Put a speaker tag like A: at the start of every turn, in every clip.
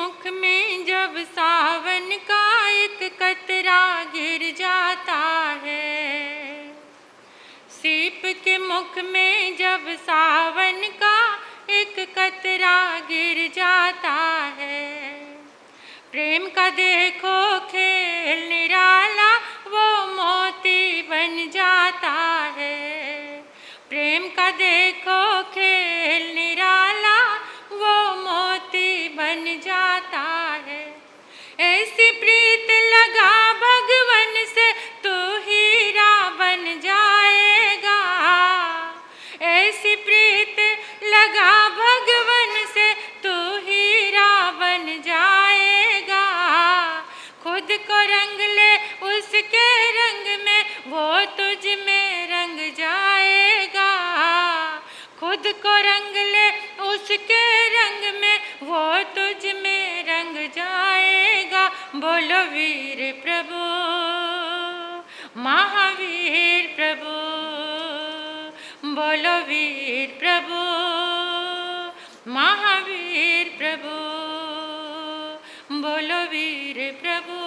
A: मुख में जब सावन का एक कतरा गिर जाता है, सीप के मुख में जब सावन का एक कतरा गिर जाता है, प्रेम का देखो खेल निराला वो मोती बन जाता है। प्रेम का देखो खेल निराला वो मोती बन जाता है। ऐसी प्रीत लगा भगवन से तू हीरा बन जाएगा, ऐसी प्रीत लगा भगवन से तू हीरा बन जाएगा। खुद को रंग ले उसके रंग में वो तुझ में रंग जाएगा, खुद को रंग ले उसके रंग में वो तुझ में रंग जाएगा। बोलो वीर प्रभु महावीर प्रभु, बोलो वीर प्रभु महावीर प्रभु, बोलो वीर प्रभु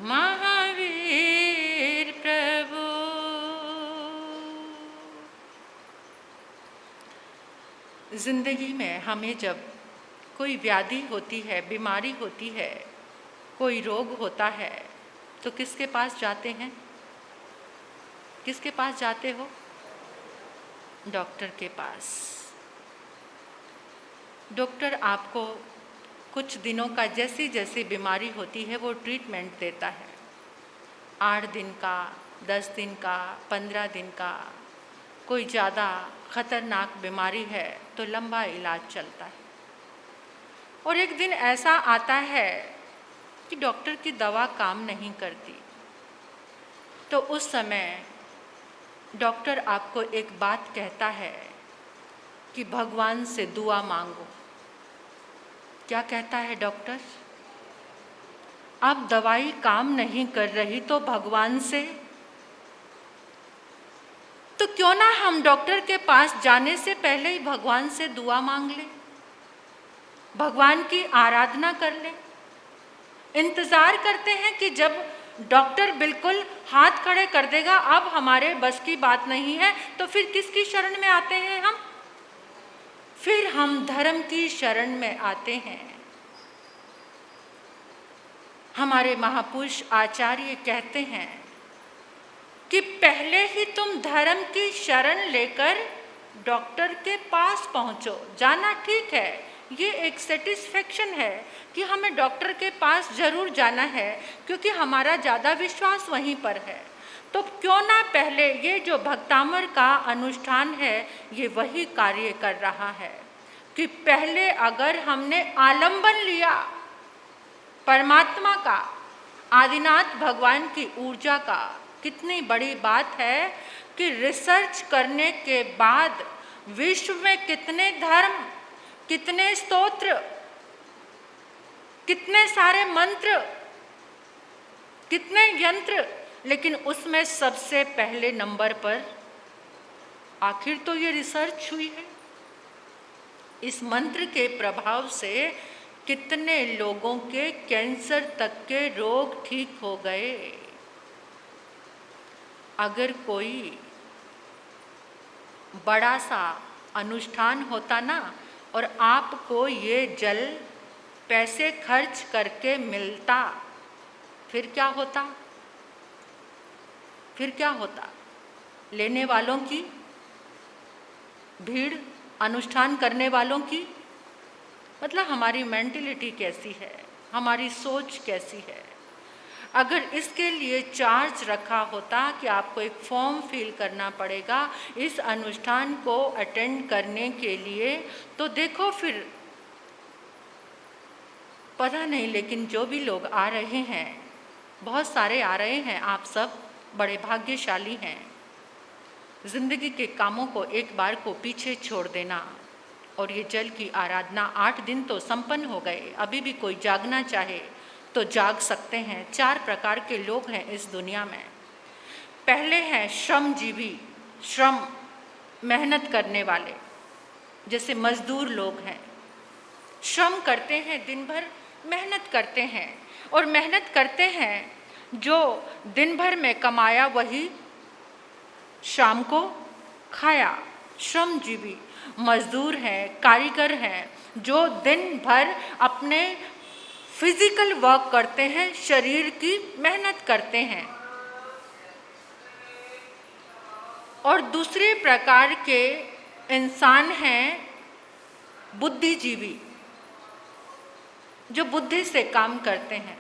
A: महावीर प्रभु। जिंदगी में हमें जब कोई व्याधि होती है, बीमारी होती है, कोई रोग होता है, तो किसके पास जाते हैं? किसके पास जाते हो? डॉक्टर के पास। डॉक्टर आपको कुछ दिनों का जैसी जैसी बीमारी होती है वो ट्रीटमेंट देता है, 8 दिन का, 10 दिन का, 15 दिन का। कोई ज़्यादा खतरनाक बीमारी है तो लंबा इलाज चलता है। और एक दिन ऐसा आता है कि डॉक्टर की दवा काम नहीं करती, तो उस समय डॉक्टर आपको एक बात कहता है कि भगवान से दुआ मांगो। क्या कहता है डॉक्टर? अब दवाई काम नहीं कर रही तो भगवान से, तो क्यों ना हम डॉक्टर के पास जाने से पहले ही भगवान से दुआ मांग लें, भगवान की आराधना कर लें। इंतज़ार करते हैं कि जब डॉक्टर बिल्कुल हाथ खड़े कर देगा अब हमारे बस की बात नहीं है, तो फिर किसकी शरण में आते हैं हम? फिर हम धर्म की शरण में आते हैं। हमारे महापुरुष आचार्य कहते हैं कि पहले ही तुम धर्म की शरण लेकर डॉक्टर के पास पहुंचो। जाना ठीक है, ये एक सेटिस्फेक्शन है कि हमें डॉक्टर के पास जरूर जाना है क्योंकि हमारा ज़्यादा विश्वास वहीं पर है। तो क्यों ना पहले ये जो भक्तामर का अनुष्ठान है ये वही कार्य कर रहा है कि पहले अगर हमने आलंबन लिया परमात्मा का, आदिनाथ भगवान की ऊर्जा का, कितनी बड़ी बात है कि रिसर्च करने के बाद विश्व में कितने धर्म, कितने स्तोत्र, कितने सारे मंत्र, कितने यंत्र, लेकिन उसमें सबसे पहले नंबर पर आखिर तो ये रिसर्च हुई है। इस मंत्र के प्रभाव से कितने लोगों के कैंसर तक के रोग ठीक हो गए। अगर कोई बड़ा सा अनुष्ठान होता ना और आपको ये जल पैसे खर्च करके मिलता, फिर क्या होता? फिर क्या होता? लेने वालों की भीड़, अनुष्ठान करने वालों की, मतलब हमारी मेंटलिटी कैसी है, हमारी सोच कैसी है। अगर इसके लिए चार्ज रखा होता कि आपको एक फॉर्म फिल करना पड़ेगा इस अनुष्ठान को अटेंड करने के लिए, तो देखो फिर पता नहीं, लेकिन जो भी लोग आ रहे हैं, बहुत सारे आ रहे हैं, आप सब बड़े भाग्यशाली हैं। जिंदगी के कामों को एक बार को पीछे छोड़ देना और ये जल की आराधना 8 दिन तो संपन्न हो गए। अभी भी कोई जागना चाहे तो जाग सकते हैं। 4 प्रकार के लोग हैं इस दुनिया में। पहले हैं श्रमजीवी, मेहनत करने वाले, जैसे मजदूर लोग हैं। श्रम करते हैं, दिन भर मेहनत करते हैं और मेहनत करते हैं, जो दिन भर में कमाया वही शाम को खाया। श्रमजीवी मजदूर हैं, कारीगर हैं, जो दिन भर अपने फिजिकल वर्क करते हैं, शरीर की मेहनत करते हैं। और दूसरे प्रकार के इंसान हैं बुद्धिजीवी, जो बुद्धि से काम करते हैं।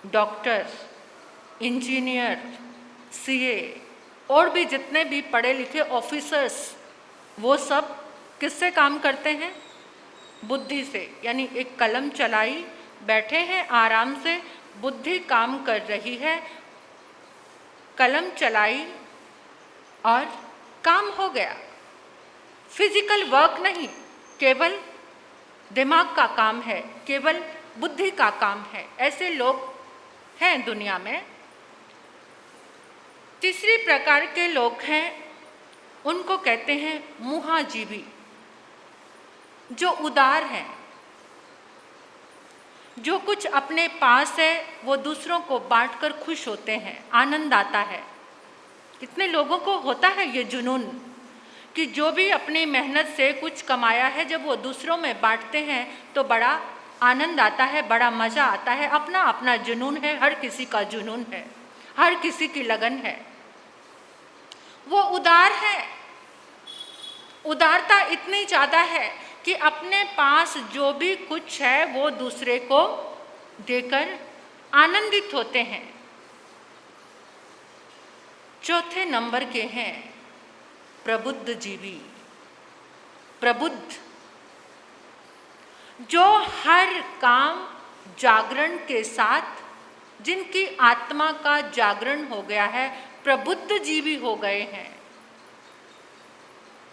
A: डॉक्टर, इंजीनियर, सीए और भी जितने भी पढ़े लिखे ऑफिसर्स, वो सब किससे काम करते हैं? बुद्धि से। यानी एक कलम चलाई, बैठे हैं आराम से, बुद्धि काम कर रही है, कलम चलाई और काम हो गया। फिजिकल वर्क नहीं, केवल दिमाग का काम है, केवल बुद्धि का काम है। ऐसे लोग हैं दुनिया में। तीसरी प्रकार के लोग हैं, उनको कहते हैं मुहाजीवी, जो उदार हैं, जो कुछ अपने पास है वो दूसरों को बांटकर खुश होते हैं, आनंद आता है। कितने लोगों को होता है ये जुनून कि जो भी अपनी मेहनत से कुछ कमाया है, जब वो दूसरों में बांटते हैं तो बड़ा आनंद आता है, बड़ा मज़ा आता है। अपना अपना जुनून है, हर किसी का जुनून है, हर किसी की लगन है। वो उदार है। उदारता इतनी ज़्यादा है कि अपने पास जो भी कुछ है वो दूसरे को देकर आनंदित होते हैं। चौथे नंबर के हैं प्रबुद्ध जीवी। प्रबुद्ध, जो हर काम जागरण के साथ, जिनकी आत्मा का जागरण हो गया है, प्रबुद्ध जीवी हो गए हैं।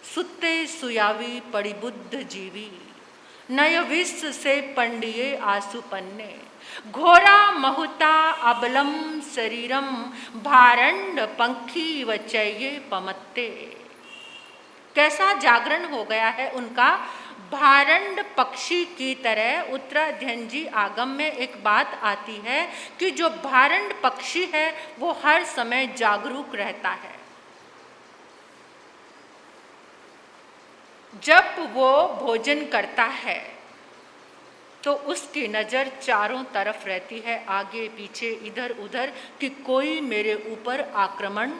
A: सुते सुयावी पड़िबुद्ध जीवी, नय विष से पंडिये आसुपन्ने, घोरा महुता अबलम शरीरम, भारंड पंखी वचये पमत्ते। कैसा जागरण हो गया है उनका? भारंड पक्षी की तरह। उत्तराध्ययन आगम में एक बात आती है कि जो भारंड पक्षी है वो हर समय जागरूक रहता है। जब वो भोजन करता है तो उसकी नज़र चारों तरफ रहती है, आगे पीछे इधर उधर, कि कोई मेरे ऊपर आक्रमण।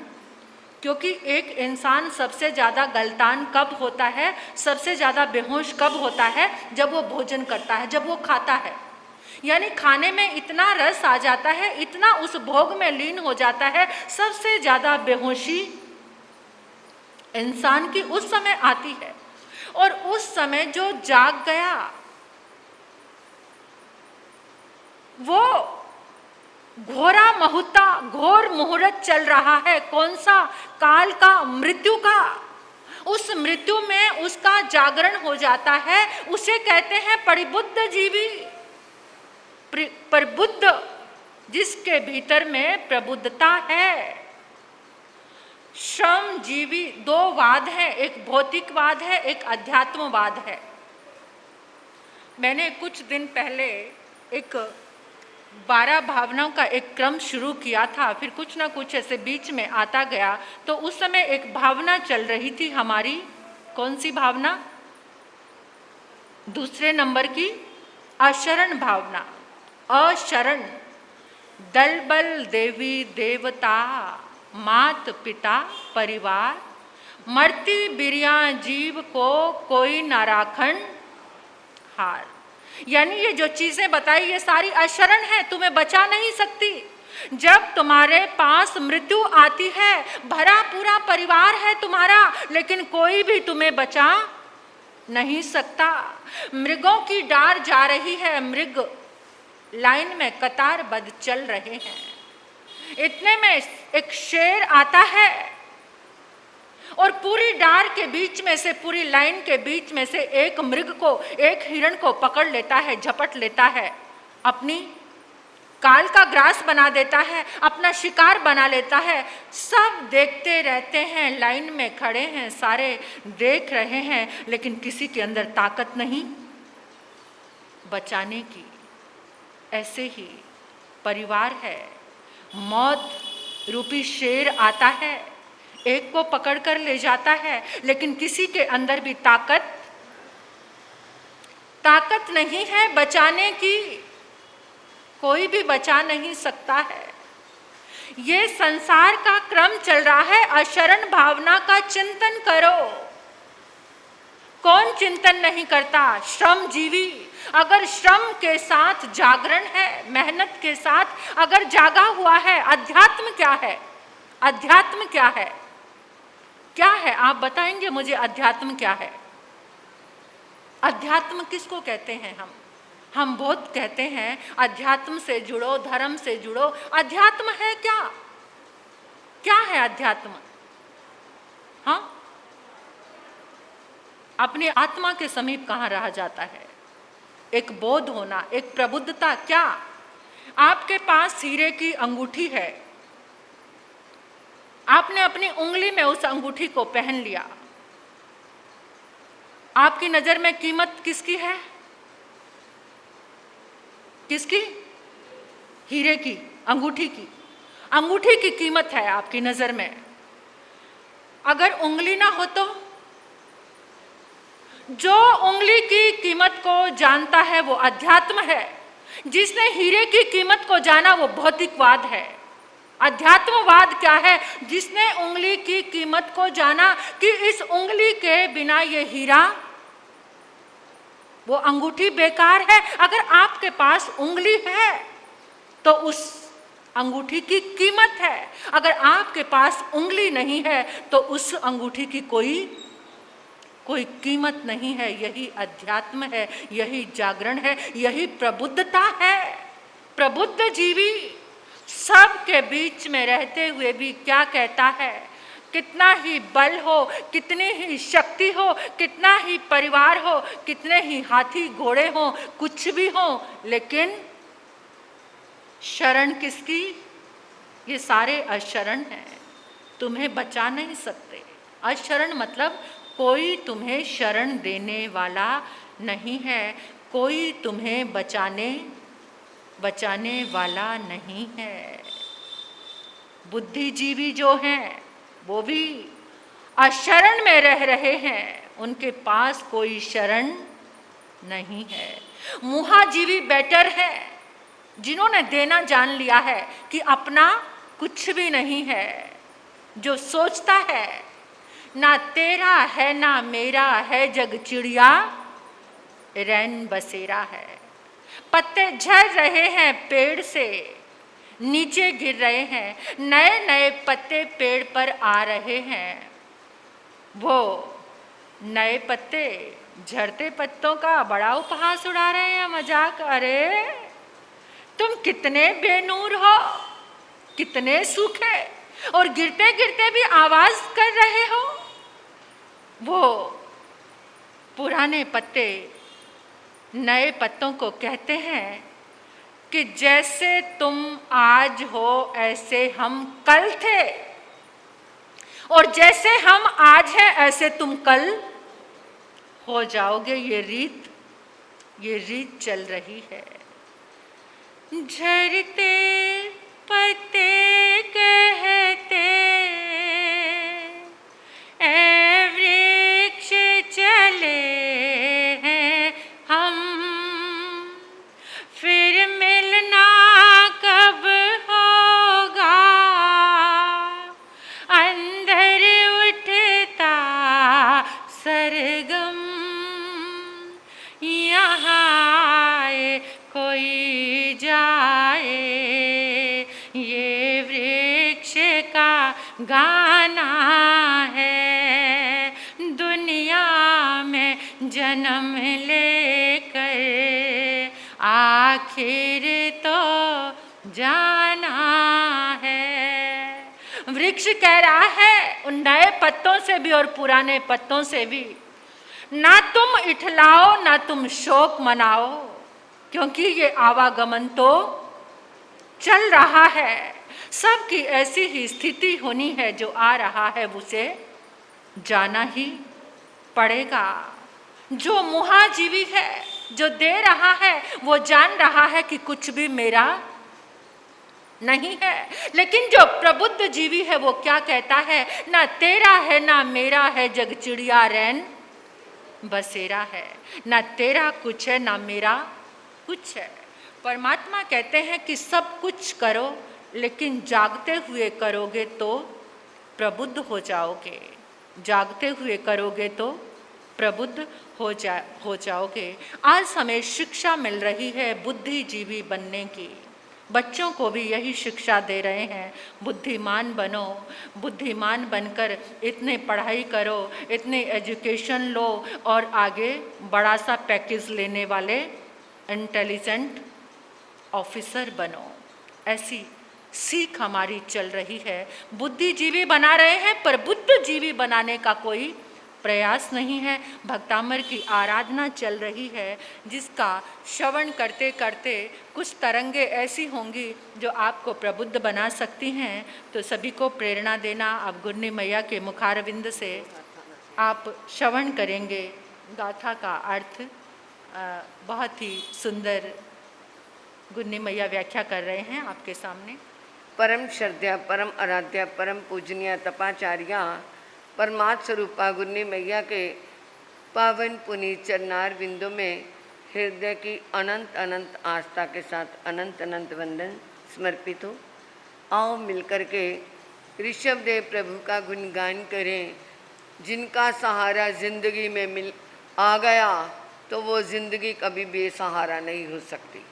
A: क्योंकि एक इंसान सबसे ज़्यादा गलतान कब होता है, सबसे ज़्यादा बेहोश कब होता है? जब वो भोजन करता है, जब वो खाता है। यानी खाने में इतना रस आ जाता है, इतना उस भोग में लीन हो जाता है, सबसे ज़्यादा बेहोशी इंसान की उस समय आती है। और उस समय जो जाग गया वो घोरा महुता, घोर मुहूर्त चल रहा है। कौन सा? काल का, मृत्यु का। उस मृत्यु में उसका जागरण हो जाता है। उसे कहते हैं परिबुद्ध जीवी। प्रबुद्ध, जिसके भीतर में प्रबुद्धता है। श्रमजीवी, दो वाद है, एक भौतिकवाद है, एक अध्यात्मवाद है। मैंने कुछ दिन पहले एक 12 भावनाओं का एक क्रम शुरू किया था, फिर कुछ ना कुछ ऐसे बीच में आता गया। तो उस समय एक भावना चल रही थी हमारी। कौन सी भावना? दूसरे नंबर की अशरण भावना। अशरण, दल बल देवी देवता, मात पिता परिवार, मरती बिरिया जीव को कोई ना राखण हार। यानी ये जो चीज़ें बताई ये सारी अशरण है, तुम्हें बचा नहीं सकती। जब तुम्हारे पास मृत्यु आती है, भरा पूरा परिवार है तुम्हारा, लेकिन कोई भी तुम्हें बचा नहीं सकता। मृगों की डार जा रही है, मृग लाइन में कतारबद्ध चल रहे हैं। इतने में एक शेर आता है और पूरी डार के बीच में से, पूरी लाइन के बीच में से एक मृग को, एक हिरण को पकड़ लेता है, झपट लेता है, अपनी काल का ग्रास बना देता है, अपना शिकार बना लेता है। सब देखते रहते हैं, लाइन में खड़े हैं, सारे देख रहे हैं, लेकिन किसी के अंदर ताकत नहीं। बचाने की। ऐसे ही परिवार है, मौत रूपी शेर आता है, एक को पकड़ कर ले जाता है, लेकिन किसी के अंदर भी ताकत नहीं है बचाने की। कोई भी बचा नहीं सकता है। ये संसार का क्रम चल रहा है, अशरण भावना का चिंतन करो। कौन चिंतन नहीं करता? श्रमजीवी। अगर श्रम के साथ जागरण है, मेहनत के साथ अगर जागा हुआ है, अध्यात्म क्या है? अध्यात्म क्या है? क्या है? आप बताएंगे मुझे अध्यात्म क्या है? अध्यात्म किसको कहते हैं? हम बहुत कहते हैं अध्यात्म से जुड़ो, धर्म से जुड़ो। अध्यात्म है क्या? क्या है अध्यात्म? हाँ, अपनी आत्मा के समीप कहाँ रहा जाता है? एक बोध होना, एक प्रबुद्धता। क्या आपके पास हीरे की अंगूठी है, आपने अपनी उंगली में उस अंगूठी को पहन लिया, आपकी नजर में कीमत किसकी है? किसकी? हीरे की, अंगूठी की। अंगूठी की कीमत है आपकी नजर में। अगर उंगली ना हो तो? जो उंगली की कीमत को जानता है वो अध्यात्म है। जिसने हीरे की कीमत को जाना वो भौतिकवाद है। अध्यात्मवाद क्या है? जिसने उंगली की कीमत को जाना कि इस उंगली के बिना ये हीरा, वो अंगूठी बेकार है। अगर आपके पास उंगली है तो उस अंगूठी की कीमत है। अगर आपके पास उंगली नहीं है तो उस अंगूठी की कोई कीमत नहीं है। यही अध्यात्म है, यही जागरण है, यही प्रबुद्धता है। प्रबुद्ध जीवी सबके बीच में रहते हुए भी क्या कहता है? कितना ही बल हो, कितनी ही शक्ति हो, कितना ही परिवार हो, कितने ही हाथी घोड़े हो, कुछ भी हो, लेकिन शरण किसकी? ये सारे अशरण हैं, तुम्हें बचा नहीं सकते। अशरण मतलब कोई तुम्हें शरण देने वाला नहीं है, कोई तुम्हें बचाने वाला नहीं है। बुद्धिजीवी जो हैं वो भी अशरण में रह रहे हैं, उनके पास कोई शरण नहीं है। मुहाजीवी बेटर है, जिन्होंने देना जान लिया है कि अपना कुछ भी नहीं है। जो सोचता है ना तेरा है ना मेरा है, जग चिड़िया रैन बसेरा है। पत्ते झड़ रहे हैं पेड़ से, नीचे गिर रहे हैं, नए नए पत्ते पेड़ पर आ रहे हैं। वो नए पत्ते झड़ते पत्तों का बड़ा उपहास उड़ा रहे हैं, मजाक। अरे तुम कितने बेनूर हो, कितने सूखे, और गिरते गिरते भी आवाज कर रहे हो। वो पुराने पत्ते नए पत्तों को कहते हैं कि जैसे तुम आज हो ऐसे हम कल थे, और जैसे हम आज हैं ऐसे तुम कल हो जाओगे। ये रीत चल रही है। झरते पत्ते कहते ऐ वृक्ष चले हैं हम, फिर मिलना कब होगा। अंदर उठता सरगम, यहाँ आए कोई जाए, ये वृक्ष का गाना है। दुनिया में जन्म लेकर आखिर तो जाना है। वृक्ष कह रहा है उन नए पत्तों से भी और पुराने पत्तों से भी, ना तुम इठलाओ ना तुम शोक मनाओ, क्योंकि ये आवागमन तो चल रहा है। सबकी ऐसी ही स्थिति होनी है, जो आ रहा है उसे जाना ही पड़ेगा। जो मुहाजीवी है जो दे रहा है वो जान रहा है कि कुछ भी मेरा नहीं है। लेकिन जो प्रबुद्ध जीवी है वो क्या कहता है, ना तेरा है ना मेरा है, जग चिड़िया रैन बसेरा है। ना तेरा कुछ है ना मेरा कुछ है। परमात्मा कहते हैं कि सब कुछ करो, लेकिन जागते हुए करोगे तो प्रबुद्ध हो जाओगे। जागते हुए करोगे तो प्रबुद्ध हो जाओगे। आज हमें शिक्षा मिल रही है बुद्धिजीवी बनने की। बच्चों को भी यही शिक्षा दे रहे हैं, बुद्धिमान बनो, बुद्धिमान बनकर इतने पढ़ाई करो, इतने एजुकेशन लो और आगे बड़ा सा पैकेज लेने वाले इंटेलिजेंट ऑफिसर बनो। ऐसी सीख हमारी चल रही है। बुद्धिजीवी बना रहे हैं पर बुद्धिजीवी बनाने का कोई प्रयास नहीं है। भक्तामर की आराधना चल रही है, जिसका श्रवण करते करते कुछ तरंगे ऐसी होंगी जो आपको प्रबुद्ध बना सकती हैं। तो सभी को प्रेरणा देना, आप गुरनी मैया के मुखारविंद से आप श्रवण करेंगे। गाथा का अर्थ बहुत ही सुंदर गुरनी मैया व्याख्या कर रहे हैं आपके सामने।
B: परम श्रद्धा, परम आराध्या, परम पूजनीय तपाचार्या परमात्म स्वरूपा गुरनी मैया के पावन पुनीत चरणार बिंदु में हृदय की अनंत अनंत आस्था के साथ अनंत अनंत वंदन समर्पित हो। आओ मिलकर के ऋषभदेव प्रभु का गुणगान करें। जिनका सहारा जिंदगी में मिल आ गया तो वो जिंदगी कभी बेसहारा नहीं हो सकती।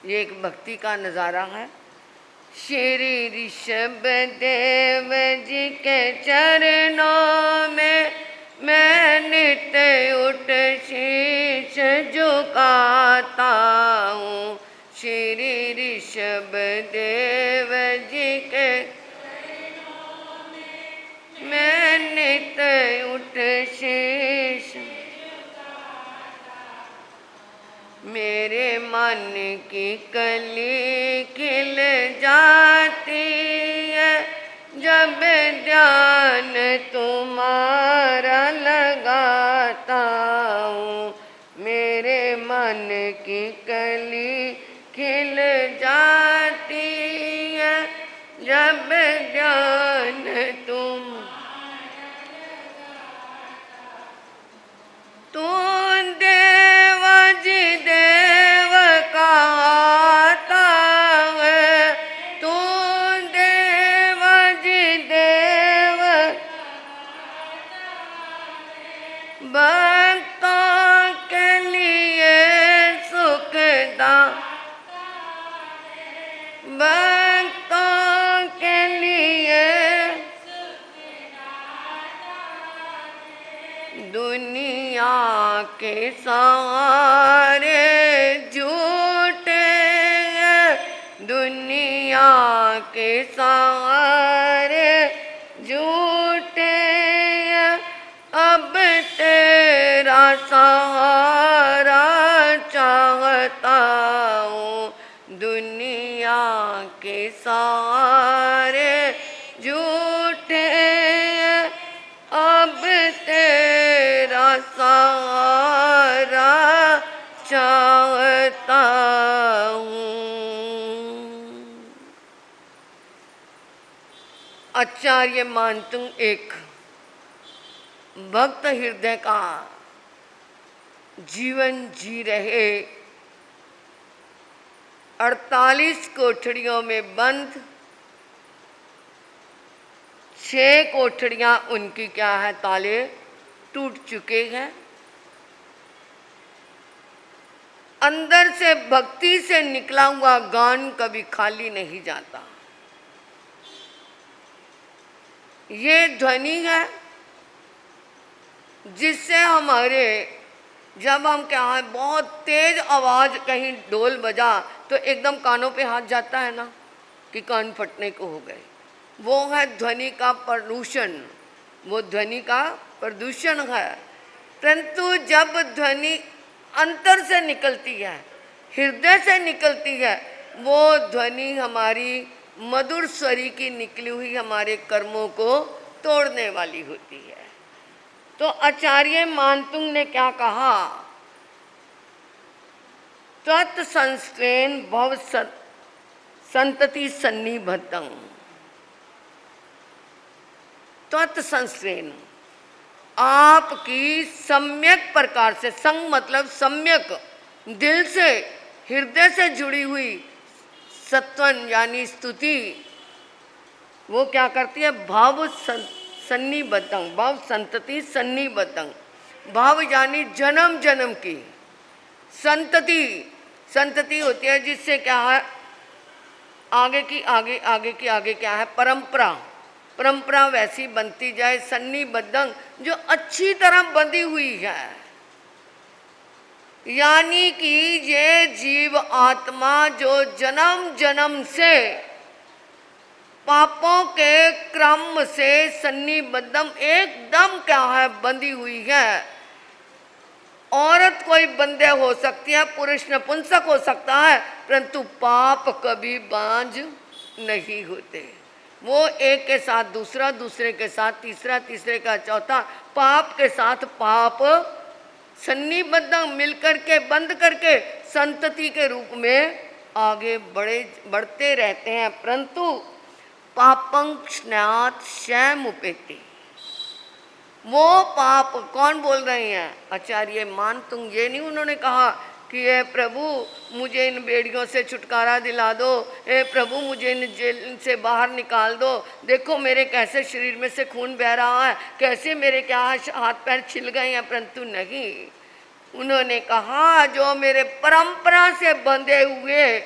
B: ये एक भक्ति का नज़ारा है। श्री ऋषभदेव जी के चरणों में मैं नित्य उठ शीश झुकाता हूँ। श्री ऋषभदेव जी के मैं नित्य उठ शीश, मेरे मन की कली खिल जाती है जब ध्यान तुम्हारा लगाता हूँ। मेरे मन की कली खिल जाती है जब ध्यान तुम भक्तों के लिए सुखदा, भक्तों के लिए दुनिया के सहारे झूठे हैं, दुनिया के सहारे झूठे हैं। अब तेरा सहारा चाहता हूँ, दुनिया के सहारे झूठे हैं। अब तेरा सहारा चाहता हूँ। आचार्य मानतुंग एक भक्त हृदय का जीवन जी रहे, 48 कोठरियों में बंद, 6 कोठरियां उनकी क्या है, ताले टूट चुके हैं। अंदर से भक्ति से निकला हुआ गान कभी खाली नहीं जाता। ये ध्वनि है जिससे हमारे, जब हम क्या है बहुत तेज आवाज़ कहीं ढोल बजा तो एकदम कानों पे हाथ जाता है ना कि कान फटने को हो गए। वो है ध्वनि का प्रदूषण, वो ध्वनि का प्रदूषण है। परंतु जब ध्वनि अंतर से निकलती है, हृदय से निकलती है, वो ध्वनि हमारी मधुर स्वरी की निकली हुई हमारे कर्मों को तोड़ने वाली होती है। तो आचार्य मानतुंग ने क्या कहा, तत्संस्त्रेण भव संतति सन्निबद्धं। तत्संस्त्रेण आपकी सम्यक प्रकार से, संग मतलब सम्यक, दिल से हृदय से जुड़ी हुई सत्वन यानी स्तुति, वो क्या करती है? भाव सन्निबद्धं, भाव संतति सन्निबद्धं। भाव यानी जन्म जन्म की संतति, संतति होती है जिससे क्या है, आगे की आगे, आगे की आगे क्या है? परंपरा, परंपरा वैसी बनती जाए। सन्निबद्धं जो अच्छी तरह बंधी हुई है, यानी कि ये जीव आत्मा जो जन्म जन्म से पापों के क्रम से सन्निबद्धम एकदम क्या है? बंधी हुई है। औरत कोई बंधे हो सकती है, पुरुष नपुंसक हो सकता है, परंतु पाप कभी बांझ नहीं होते। वो एक के साथ दूसरा, दूसरे के साथ तीसरा, तीसरे का चौथा, पाप के साथ पाप सन्निबद्ध मिलकर के बंद करके संतति के रूप में आगे बढ़ते रहते हैं। परंतु पापं स्नात शैम उपेति, वो पाप कौन बोल रहे हैं? आचार्य मान तुंग। ये नहीं उन्होंने कहा कि ये प्रभु मुझे इन बेड़ियों से छुटकारा दिला दो, ए प्रभु मुझे इन जेल से बाहर निकाल दो, देखो मेरे कैसे शरीर में से खून बह रहा है, कैसे मेरे क्या हाथ पैर छिल गए हैं। परंतु नहीं, उन्होंने कहा जो मेरे परंपरा से बंधे हुए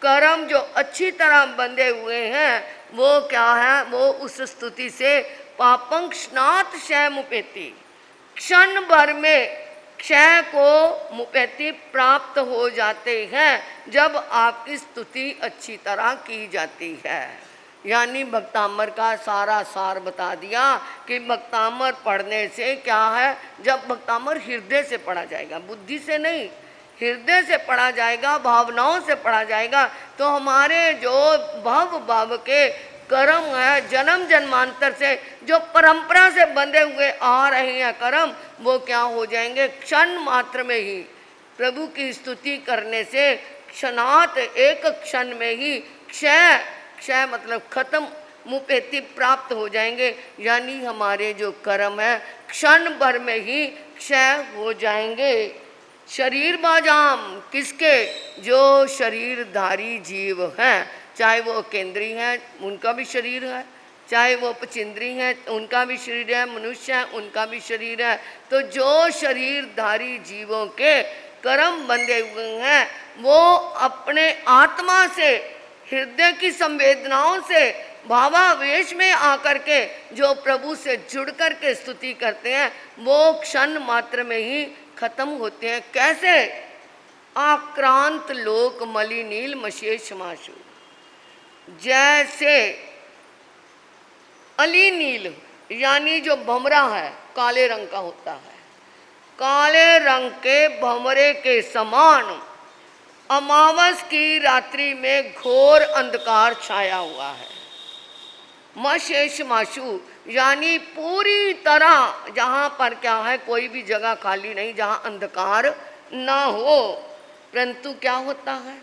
B: कर्म जो अच्छी तरह बंधे हुए हैं, वो क्या है? वो उस स्तुति से पापं स्नात क्षय मुपेति, क्षण भर में क्षय को मुपेति प्राप्त हो जाते हैं जब आपकी स्तुति अच्छी तरह की जाती है। यानी भक्तामर का सारा सार बता दिया कि भक्तामर पढ़ने से क्या है? जब भक्तामर हृदय से पढ़ा जाएगा, बुद्धि से नहीं, हृदय से पढ़ा जाएगा, भावनाओं से पढ़ा जाएगा, तो हमारे जो भाव के कर्म है, जन्म जन्मांतर से जो परंपरा से बंधे हुए आ रहे हैं कर्म, वो क्या हो जाएंगे? क्षण मात्र में ही प्रभु की स्तुति करने से क्षणात, एक क्षण में ही क्षय, क्षय मतलब खत्म, मुपेति प्राप्त हो जाएंगे। यानी हमारे जो कर्म है क्षण भर में ही क्षय हो जाएंगे। शरीर बाजाम किसके? जो शरीरधारी जीव हैं, चाहे वो केंद्रीय हैं उनका भी शरीर है, चाहे वो पचिंद्री हैं उनका भी शरीर है, मनुष्य हैं उनका भी शरीर है। तो जो शरीरधारी जीवों के कर्म बंधे हुए हैं, वो अपने आत्मा से, हृदय की संवेदनाओं से, भावावेश में आकर के जो प्रभु से जुड़ कर के स्तुति करते हैं, वो क्षण मात्र में ही खत्म होते हैं। कैसे? आक्रांत लोक मलि नील मशेष माशु, जैसे अली नील यानी जो भमरा है काले रंग का होता है, काले रंग के भमरे के समान अमावस की रात्रि में घोर अंधकार छाया हुआ है। मशेष माशु यानी पूरी तरह जहाँ पर क्या है, कोई भी जगह खाली नहीं जहाँ अंधकार ना हो। परंतु क्या होता है?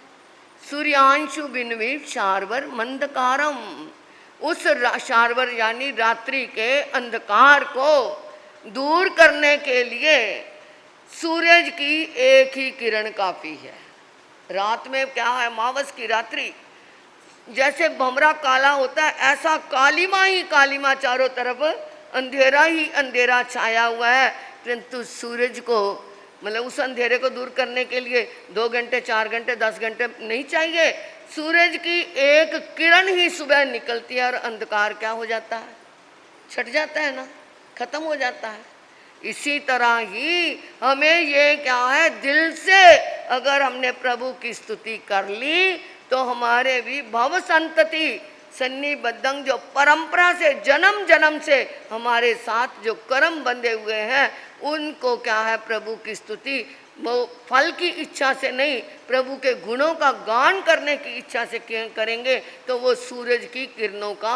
B: सूर्यांशु बिन्वीत शार्वर मंदकारम, उस शार्वर यानी रात्रि के अंधकार को दूर करने के लिए सूरज की एक ही किरण काफी है। रात में क्या है? अमावस की रात्रि, जैसे भमरा काला होता है, ऐसा कालीमा ही कालीमा, चारों तरफ अंधेरा ही अंधेरा छाया हुआ है। परंतु सूरज को मतलब उस अंधेरे को दूर करने के लिए 2 घंटे 4 घंटे 10 घंटे नहीं चाहिए। सूरज की एक किरण ही सुबह निकलती है और अंधकार क्या हो जाता है? छट जाता है ना, खत्म हो जाता है। इसी तरह ही हमें ये क्या है, दिल से अगर हमने प्रभु की स्तुति कर ली तो हमारे भी भव संतति सन्निबद्धं, जो परंपरा से जन्म जन्म से हमारे साथ जो कर्म बंधे हुए हैं, उनको क्या है, प्रभु की स्तुति वो फल की इच्छा से नहीं, प्रभु के गुणों का गान करने की इच्छा से करेंगे तो वो सूरज की किरणों का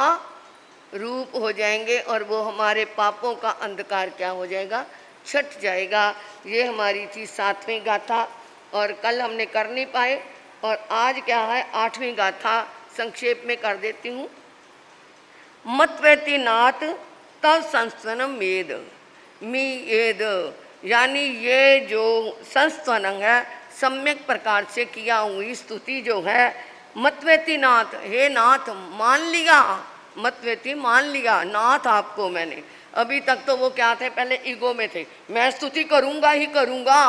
B: रूप हो जाएंगे और वो हमारे पापों का अंधकार क्या हो जाएगा? छट जाएगा। ये हमारी थी 7वीं गाथा। और कल हमने कर नहीं पाए। और आज क्या है, 8वीं गाथा संक्षेप में कर देती हूँ। मतवेति नाथ तव संस्वनम वेद मी येद, यानी ये जो संस्वनम है सम्यक प्रकार से किया हुई स्तुति जो है, मतवेति नाथ, हे नाथ मान लिया, मतवेति मान लिया, नाथ आपको मैंने। अभी तक तो वो क्या थे, पहले ईगो में थे, मैं स्तुति करूँगा ही करूँगा।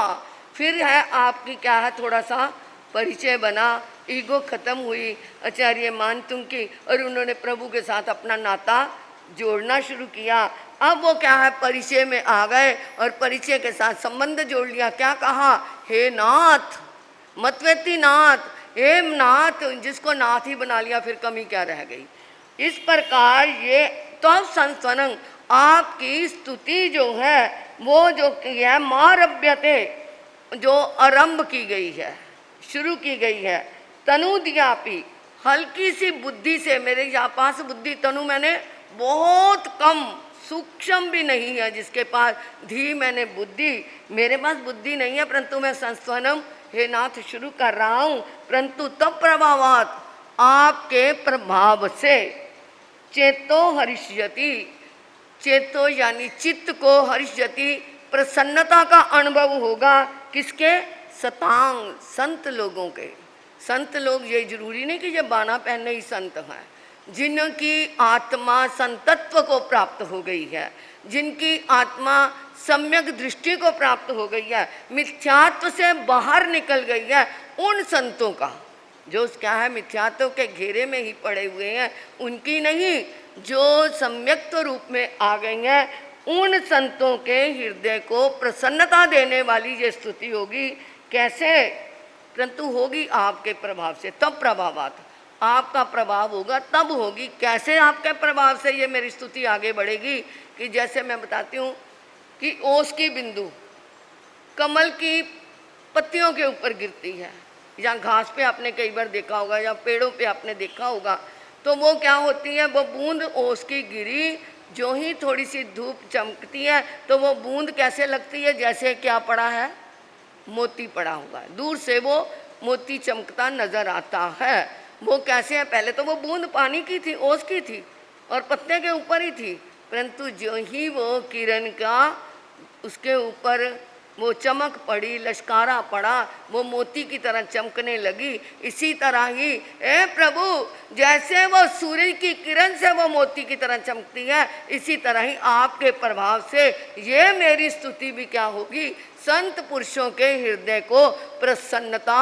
B: फिर है आपकी क्या है, थोड़ा सा परिचय बना, ईगो खत्म हुई आचार्य मानतुंग की, और उन्होंने प्रभु के साथ अपना नाता जोड़ना शुरू किया। अब वो क्या है, परिचय में आ गए और परिचय के साथ संबंध जोड़ लिया। क्या कहा, हे नाथ, मतवेति नाथ, हे नाथ, जिसको नाथ ही बना लिया, फिर कमी क्या रह गई। इस प्रकार ये तो संस्वनम, आपकी स्तुति जो है वो जो की है, मारभ्यते, जो आरंभ की गई है, शुरू की गई है, तनु दियापि, हल्की सी बुद्धि से, मेरे यहाँ पास बुद्धि, तनु मैंने बहुत कम, सूक्ष्म भी नहीं है, जिसके पास धी मैंने बुद्धि, मेरे पास बुद्धि नहीं है, परंतु मैं संस्वनम हे नाथ शुरू कर रहा हूँ। परंतु तब प्रभावात, आपके प्रभाव से, चेतो हरिष्यति, चेतो यानी चित्त को, हरिष्यति प्रसन्नता का अनुभव होगा, किसके, सतांग, संत लोगों के। संत लोग, ये जरूरी नहीं कि ये बाना पहनने ही संत हैं, जिनकी आत्मा संतत्व को प्राप्त हो गई है, जिनकी आत्मा सम्यक दृष्टि को प्राप्त हो गई है, मिथ्यात्व से बाहर निकल गई है, उन संतों का, जो क्या है मिथ्यात्व के घेरे में ही पड़े हुए हैं, उनकी नहीं, जो सम्यक्त्व रूप में आ गई हैं, उन संतों के हृदय को प्रसन्नता देने वाली ये स्तुति होगी। कैसे, परंतु होगी आपके प्रभाव से, तब प्रभावात, आपका प्रभाव होगा तब होगी। कैसे आपके प्रभाव से ये मेरी स्तुति आगे बढ़ेगी, कि जैसे मैं बताती हूँ कि ओस की बिंदु कमल की पत्तियों के ऊपर गिरती है, या घास पे आपने कई बार देखा होगा, या पेड़ों पे आपने देखा होगा, तो वो क्या होती है, वो बूंद ओस की गिरी, जो ही थोड़ी सी धूप चमकती है तो वो बूंद कैसे लगती है, जैसे क्या पड़ा है, मोती पड़ा हुआ है, दूर से वो मोती चमकता नजर आता है। वो कैसे है, पहले तो वो बूंद पानी की थी, ओस की थी, और पत्ते के ऊपर ही थी, परंतु जो ही वो किरण का उसके ऊपर वो चमक पड़ी, लश्कारा पड़ा, वो मोती की तरह चमकने लगी। इसी तरह ही ए प्रभु, जैसे वो सूर्य की किरण से वो मोती की तरह चमकती है, इसी तरह ही आपके प्रभाव से ये मेरी स्तुति भी क्या होगी, संत पुरुषों के हृदय को प्रसन्नता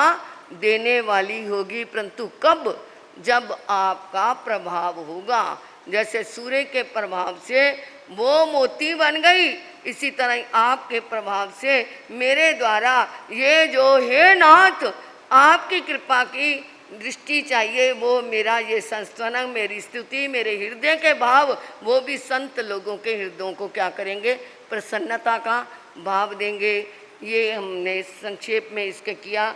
B: देने वाली होगी। परंतु कब, जब आपका प्रभाव होगा। जैसे सूर्य के प्रभाव से वो मोती बन गई, इसी तरह आपके प्रभाव से मेरे द्वारा ये जो हे नाथ, आपकी कृपा की दृष्टि चाहिए, वो मेरा ये संस्वनम, मेरी स्तुति, मेरे हृदय के भाव, वो भी संत लोगों के हृदयों को क्या करेंगे, प्रसन्नता का भाव देंगे। ये हमने संक्षेप में इसके किया।